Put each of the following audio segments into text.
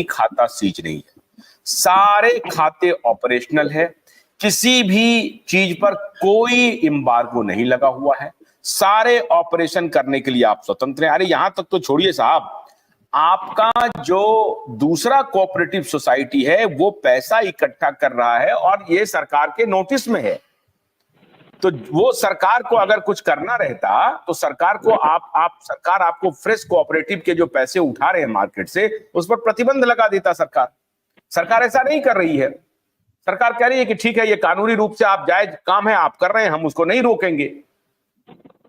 खाता सीज नहीं है, सारे खाते ऑपरेशनल है, किसी भी चीज पर कोई एम्बार्गो नहीं लगा हुआ है, सारे ऑपरेशन करने के लिए आप स्वतंत्र हैं। अरे यहां तक तो छोड़िए साहब, आपका जो दूसरा कोऑपरेटिव सोसाइटी है वो पैसा इकट्ठा कर रहा है और ये सरकार के नोटिस में है, तो वो सरकार को अगर कुछ करना रहता तो सरकार को सरकार आपको फ्रेश कोऑपरेटिव के जो पैसे उठा रहे हैं मार्केट से उस पर प्रतिबंध लगा देता। सरकार ऐसा नहीं कर रही है। सरकार कह रही है कि ठीक है, ये कानूनी रूप से आप जायज काम है आप कर रहे हैं, हम उसको नहीं रोकेंगे।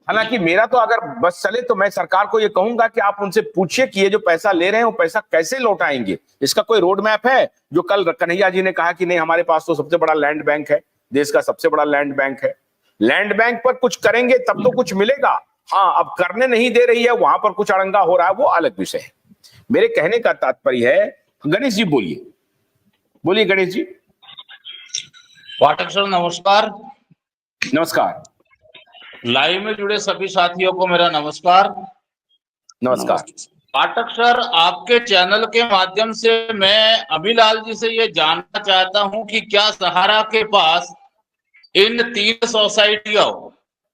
हालांकि मेरा तो अगर बस चले तो मैं सरकार को ये कहूंगा कि आप उनसे पूछिए कि ये जो पैसा ले रहे हैं वो पैसा कैसे लौटाएंगे, इसका कोई रोड मैप है? जो कल कन्हैया जी ने कहा कि नहीं हमारे पास तो सबसे बड़ा लैंड बैंक है, देश का सबसे बड़ा लैंड बैंक है, लैंड बैंक पर कुछ करेंगे तब तो कुछ मिलेगा। हाँ, अब करने नहीं दे रही है, वहां पर कुछ अड़ंगा हो रहा है, वो अलग विषय है। मेरे कहने का तात्पर्य है, गणेश जी बोलिए, बोलिए गणेश जी। पाठक सर नमस्कार। नमस्कार। लाइव में जुड़े सभी साथियों को मेरा नमस्कार। नमस्कार। पाठक सर, आपके चैनल के माध्यम से मैं अभिलाल जी से ये जानना चाहता हूं कि क्या सहारा के पास इन 3 सोसाइटियों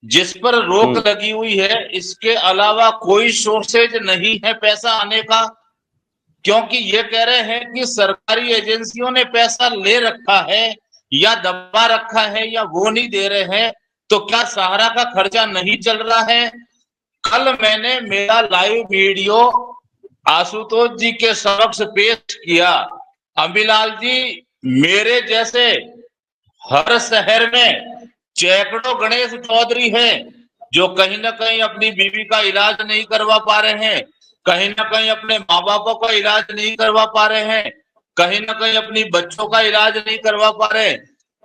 जिस पर रोक लगी हुई है, इसके अलावा कोई सोर्सेज नहीं है पैसा आने का? क्योंकि ये कह रहे हैं कि सरकारी एजेंसियों ने पैसा ले रखा है या दबा रखा है या वो नहीं दे रहे हैं, तो क्या सहारा का खर्चा नहीं चल रहा है? कल मैंने मेरा लाइव वीडियो आशुतोष जी के समक्ष पेश किया। अभिलाल जी, मेरे जैसे हर शहर में सैकड़ों गणेश चौधरी हैं जो कहीं ना कहीं अपनी बीवी का इलाज नहीं करवा पा रहे हैं, कहीं ना कहीं अपने माँ बापों का इलाज नहीं करवा पा रहे हैं, कहीं ना कहीं अपनी बच्चों का इलाज नहीं करवा पा रहे।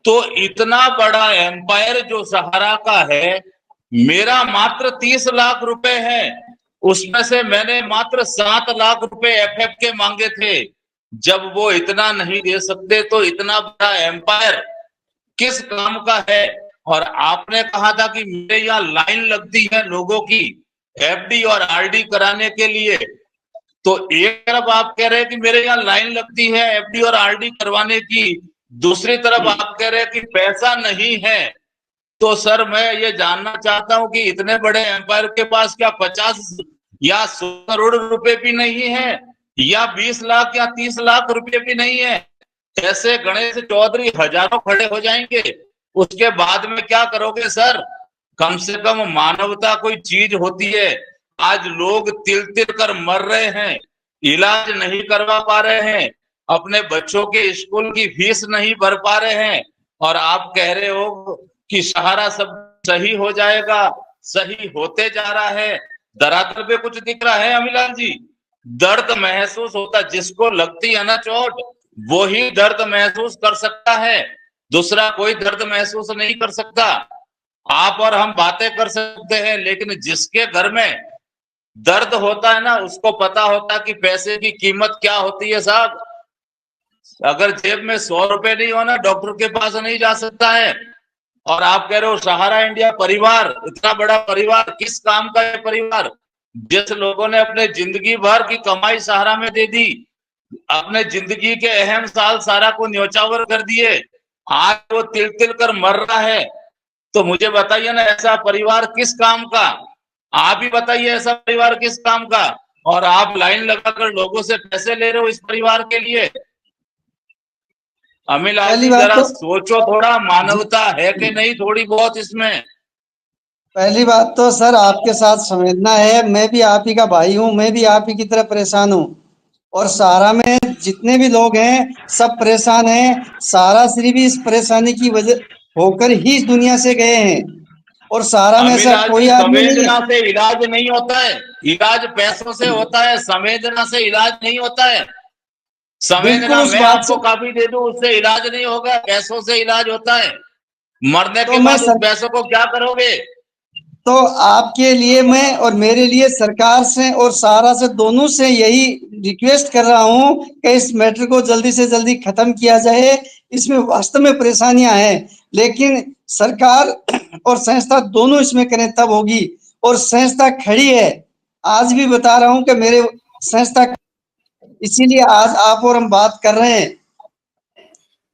तो इतना बड़ा एम्पायर जो सहारा का है, मेरा मात्र 30 लाख रुपए है, उसमें से मैंने मात्र 7 लाख रुपए एफएफ के मांगे थे। जब वो इतना नहीं दे सकते तो इतना बड़ा एम्पायर किस काम का है? और आपने कहा था कि मेरे यहाँ लाइन लगती है लोगों की एफडी और आरडी कराने के लिए, तो एक तरफ आप कह रहे हैं कि मेरे यहाँ लाइन लगती है एफडी और आरडी करवाने की, दूसरी तरफ आप कह रहे हैं कि पैसा नहीं है। तो सर मैं ये जानना चाहता हूं कि इतने बड़े एम्पायर के पास क्या 50 या 100 करोड़ रुपए भी नहीं है, या 20 लाख या 30 लाख रुपए भी नहीं है? ऐसे गणेश चौधरी हजारों खड़े हो जाएंगे, उसके बाद में क्या करोगे सर? कम से कम मानवता कोई चीज होती है। आज लोग तिल तिल कर मर रहे हैं, इलाज नहीं करवा पा रहे हैं, अपने बच्चों के स्कूल की फीस नहीं भर पा रहे हैं, और आप कह रहे हो कि सहारा सब सही हो जाएगा। सही होते जा रहा है, धरातल पे कुछ दिख रहा है अमिलाल जी? दर्द महसूस होता, जिसको लगती है ना चोट वो ही दर्द महसूस कर सकता है, दूसरा कोई दर्द महसूस नहीं कर सकता। आप और हम बातें कर सकते हैं, लेकिन जिसके घर में दर्द होता है ना उसको पता होता है कि पैसे की कीमत क्या होती है साहब। अगर जेब में 100 रुपए नहीं हो ना, डॉक्टर के पास नहीं जा सकता है। और आप कह रहे हो सहारा इंडिया परिवार, इतना बड़ा परिवार किस काम का है परिवार? जिस लोगों ने अपने जिंदगी भर की कमाई सहारा में दे दी, अपने जिंदगी के अहम साल सहारा को न्योछावर कर दिए, आज वो तिल तिल कर मर रहा है। तो मुझे बताइए ना, ऐसा परिवार किस काम का? आप ही बताइए ऐसा परिवार किस काम का? और आप लाइन लगाकर लोगों से पैसे ले रहे हो इस परिवार के लिए। अमिलाल जी जरा सोचो, थोड़ा मानवता है कि नहीं थोड़ी बहुत इसमें? पहली बात तो सर आपके साथ संवेदना है, मैं भी आप ही का भाई हूँ, मैं भी आप ही की तरह परेशान हूँ, और सहारा में जितने भी लोग हैं सब परेशान हैं। सहारा श्री भी इस परेशानी की वजह होकर ही इस दुनिया से गए हैं, और सहारा में ऐसा कोई आदमी नहीं है। संवेदना से इलाज नहीं होता है, इलाज पैसों से होता है, संवेदना से इलाज नहीं होता है। संवेदना मैं आपको काफी दे दूं, उससे इलाज नहीं होगा, पैसों से इलाज होता है। मरने के बाद उस पैसों को क्या करोगे? तो आपके लिए मैं और मेरे लिए सरकार से और सहारा से दोनों से यही रिक्वेस्ट कर रहा हूं कि इस मैटर को जल्दी से जल्दी खत्म किया जाए। इसमें वास्तव में परेशानियां हैं, लेकिन सरकार और संस्था दोनों इसमें करें तब होगी, और संस्था खड़ी है। आज भी बता रहा हूं कि मेरे संस्था इसीलिए आज आप और हम बात कर रहे हैं।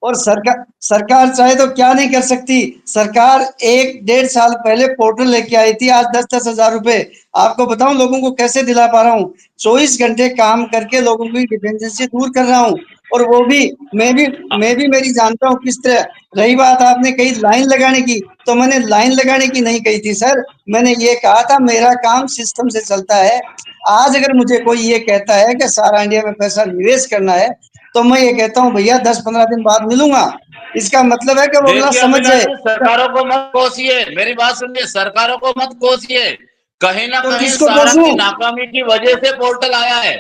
और सरकार चाहे तो क्या नहीं कर सकती। सरकार 1-1.5 साल पहले पोर्टल लेके आई थी, आज 10-10 हजार रुपए आपको बताऊं लोगों को कैसे दिला पा रहा हूँ। 24 घंटे काम करके लोगों की डिपेंडेंसी दूर कर रहा हूँ। और वो भी मैं भी मेरी जानता हूँ किस तरह। रही बात आपने कही लाइन लगाने की, तो मैंने लाइन लगाने की नहीं कही थी सर। मैंने ये कहा था मेरा काम सिस्टम से चलता है। आज अगर मुझे कोई ये कहता है कि सारा इंडिया में पैसा निवेश करना है, तो मैं ये कहता हूँ भैया 10-15 दिन बाद मिलूंगा। इसका मतलब है कि वो अगला देखिए समझ अमिलाल जाए। जी, सरकारों को मत कोसिए, मेरी बात सुनिए, सरकारों को मत कोसिए। कहीं ना तो कहीं किसको सहारा दोषूं? की नाकामी की वजह से पोर्टल आया है।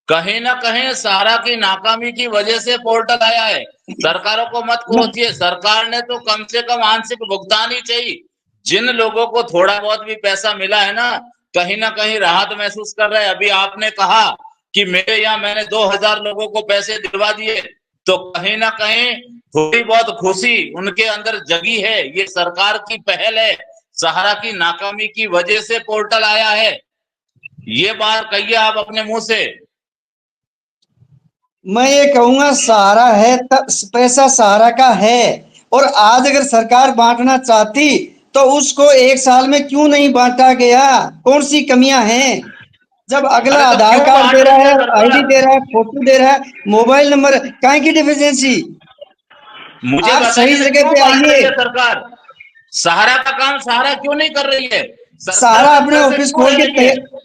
कहीं ना कहीं सहारा की नाकामी की वजह से पोर्टल आया है। सरकारों को मत कोसिए। सरकार ने तो कम से कम आंशिक भुगतान ही चाहिए। जिन लोगों को थोड़ा बहुत भी पैसा मिला है ना कहीं राहत महसूस कर रहे हैं। अभी आपने कहा कि मेरे यहाँ मैंने 2000 लोगों को पैसे दिलवा दिए, तो कहीं ना कहीं थोड़ी बहुत खुशी उनके अंदर जगी है। ये सरकार की पहल है। सहारा की नाकामी की वजह से पोर्टल आया है, ये बात कहिए आप अपने मुंह से। मैं ये कहूंगा सहारा है, तब पैसा सहारा का है। और आज अगर सरकार बांटना चाहती तो उसको 1 साल में क्यों नहीं बांटा गया? कौन सी कमियां हैं? जब अगला अरे तो आधार क्यों कार्ड बांट दे रहा रही है है, आईडी सरकार? दे रहा है, फोटो दे रहा है, मोबाइल नंबर, काहे की डिफिशियंसी? मुझे आप सही बताइए ना, जगह क्यों पे बांट आइए। रही है सरकार? सहारा का काम सहारा क्यों नहीं कर रही है? सरकार सहारा अपने तत्पर से ऑफिस क्यों खोल रह के रही है?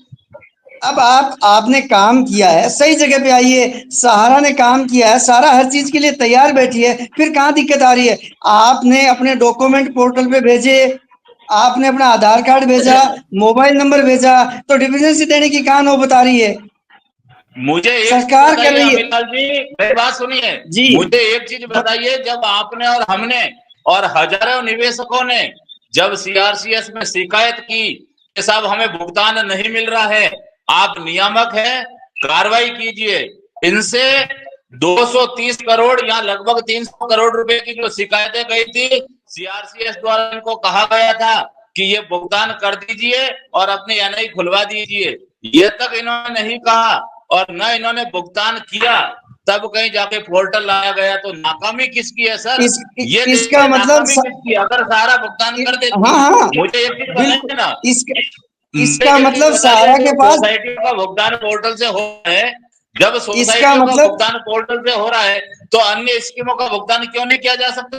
अब आपने काम किया है, सही जगह पे आइए। सहारा ने काम किया है, सारा हर चीज के लिए तैयार बैठी है, फिर कहाँ दिक्कत आ रही है? आपने अपने डॉक्यूमेंट पोर्टल पे भेजे, आपने अपना आधार कार्ड भेजा, मोबाइल नंबर भेजा, तो डिफिडेंसी देने की कहाँ नौबत आ रही है? मुझे एक चीज सरकार कर बताइए रही है। अमिलाल जी, मेरी बात सुनिए। जी। मुझे एक चीज बताइए, जब आपने और हमने और हजारों निवेशकों ने जब सीआरसीएस में शिकायत की कि साहब हमें भुगतान नहीं मिल रहा है, आप नियामक हैं, कार्रवाई कीजिए। इनसे 230 करोड़ या लगभग 300 करोड़ रुपए की जो शिकायतें गई थी, सीआरसीएस द्वारा इनको कहा गया था कि ये भुगतान कर दीजिए और अपनी एनआई खुलवा दीजिए। ये तक इन्होंने नहीं कहा और न इन्होंने भुगतान किया। तब कहीं जाके पोर्टल लाया गया, तो नाकामी किसकी है सर? इस ये इसका देखिए मतलब नाकामी किसकी है। अगर सारा भुगतान कर हाँ देती, हाँ, मुझे एक चीज बिल्कुल। बताइए ना, इसका मुझे इसका एक चीज मतलब बताइए, सहारा जो के पास सोसाइटियों का भुगतान पोर्टल से हो रहा है, जब इसका सोसाइटियों का मतलब भुगतान पोर्टल से हो रहा है, तो अन्य स्कीमों का भुगतान क्यों नहीं किया जा सकता?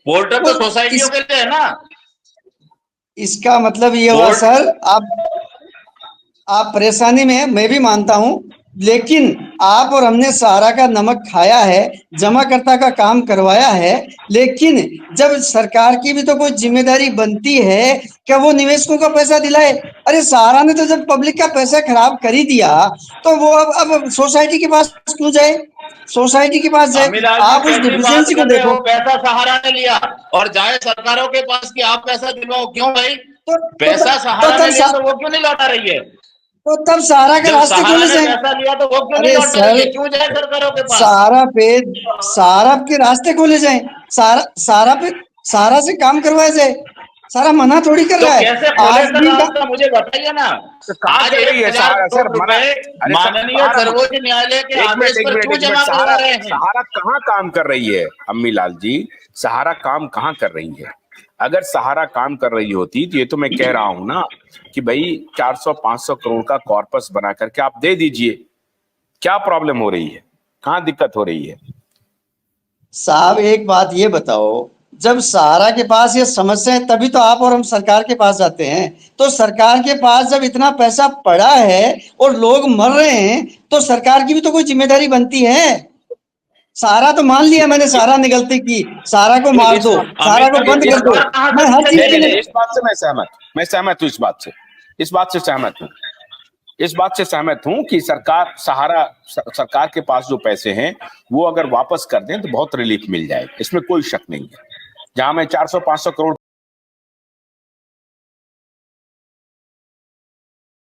पोर्टल वो तो सोसाइटियों इस के लिए है ना। इसका मतलब ये हुआ पोर्ट सर, आप परेशानी में हैं, मैं भी मानता हूं। लेकिन आप और हमने सहारा का नमक खाया है, जमाकर्ता का काम करवाया है। लेकिन जब सरकार की भी तो कोई जिम्मेदारी बनती है क्या वो निवेशकों का पैसा दिलाए? अरे सहारा ने तो जब पब्लिक का पैसा खराब कर ही दिया, तो वो अब सोसाइटी के पास क्यों जाए? सोसाइटी के पास जाए। अमिलाल जी आप उस कैसी बात डिफिशियंसी को कर रहे देखो। हो? पैसा सहारा ने लिया और जाए सरकारों के पास कि आप पैसा दिलवाओ, क्यों भाई? तो तो पैसा तो सहारा ने तब लिया तो वो क्यों नहीं लौटा रही है? तो तब सहारा के जब रास्ते सहारा खोले ने जाए। पैसा लिया तो वो क्यों नहीं अरे लौटा रही सर, है? क्यों जाए सरकारों के पास? सहारा पे सहारा के रास्ते खोले जाएं। सहारा सहारा पे सहारा से काम करवाया जाए। सारा मना थोड़ी कर तो रहा है। कैसे खोले आज सर भी रास्ता, मुझे बताइए ना। तो कहाँ आज कर रही एक है हजार सहारा सर? करोड़ मना? रुपए अरे सर माननीय सहारा, सर्वोच्च न्यायालय के एक मिनट आदेश एक पर मिनट क्यों एक मिनट, जमा सहारा करवा रहे हैं? सहारा कहाँ काम कर रही है अम्मीलाल जी? सहारा काम कहाँ कर रही है? अगर सहारा काम कर रही होती तो ये तो मैं कह रहा हूं ना कि भाई 400-500 करोड़ का कॉर्पस बना करके आप दे दीजिए। क्या प्रॉब्लम हो रही है? कहाँ दिक्कत हो रही है? साहब एक बात ये बताओ, जब सहारा के पास ये समस्या है तभी तो आप और हम सरकार के पास जाते हैं। तो सरकार के पास जब इतना पैसा पड़ा है और लोग मर रहे हैं, तो सरकार की भी तो कोई जिम्मेदारी बनती है। सहारा तो मान लिया मैंने, सहारा ने गलती की, सहारा को मार इस दो, सहारा को अमित बंद जी कर दो। सरकार कहाँ मैं हर करती है? चीज नहीं के नहीं नहीं, लिए इस बात से मैं सहमत हूं। इस बात से सहमत हूं। इस बात से सहमत हूं कि सरकार के पास जो पैसे हैं वो अगर वापस कर दें तो बहुत रिलीफ मिल जाएगा, इसमें कोई शक नहीं है। जहां मैं 400-500 करोड़